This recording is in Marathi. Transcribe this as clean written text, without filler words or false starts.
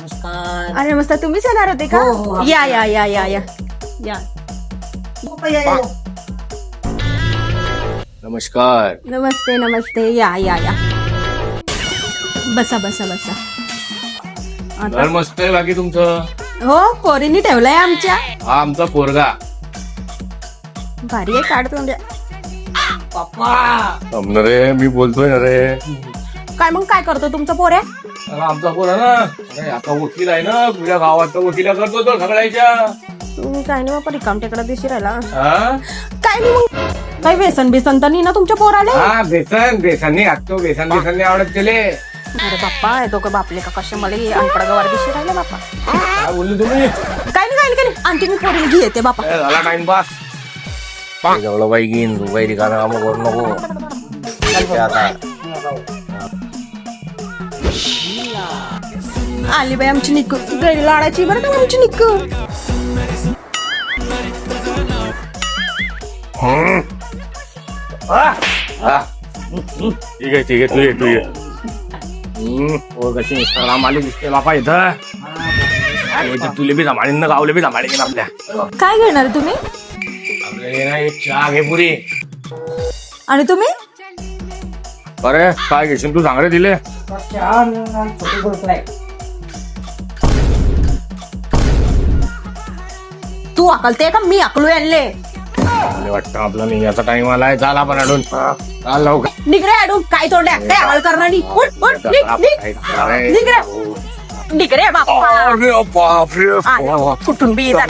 नमस्कार. अरे मस्त तुम्हीच येणार होते का? हो, हो. या या या या या या नमस्कार. नमस्ते नमस्ते या या या बसा बसा बसा. घर आता मस्त आहे बाकी तुमचं. हो पोरींनी ठेवलंय आमच्या. हा आमचा पोरगा. भारी आहे काढतो म्हणजे. पप्पा. रे मी बोलतोय ना रे. काय मग काय करतो तुमचं पोऱ्या? अरे आमचा पोर आहे ना. अरे आता वकील आहे ना तुझ्या गावात तर वकिला करतो तो सगळ्याच्या. तुम्ही काय नाही बापा रिकामटेकडे दिशी राहिला. हा काय नाही मग काही व्यसन बिसन तर नाही ना तुमच्या पोराले? हा बेसन असतो बेसन नाही आवडत त्याले. अरे बाप्पा येतो का बापले का कशा मला अनपड गवार दिशी राहिले बापा. काय बोलले तुम्ही? काय नाही आणखी मी पोरीला घे येते बापा. ए, झाला टाइमपास. जवळ बाई घेईन बाई रिकामा काम करू नको. ठीक आहे आता. आली बाई आमची निक्कू गैरी लाडाची बरं का आमची निक्कू. ठीक आहे तू ये. कशी इंस्टाग्राम आली दिसते बापा इथं. तुले बी सांभाळीन ना गावले बी सांभाळीन आपल्या. काय घेणार तुम्ही? आपल्याला ना एक चहा घे पुरी. आणि तुम्ही? अरे काय घेशील तू सांग रे दिले. छोटी गोष्ट आहे. तू अकलते का मी अकलू आणले? मला वाटतं आपला निघायचा टाइम आलाय. चाल आपण अडून चाल लवकर. निघरे अडून काय तोंड्या काय हळ करणार नाही. उठ उठ निघरे बाप्पा. अरे बापरे. कुठून बी येतात.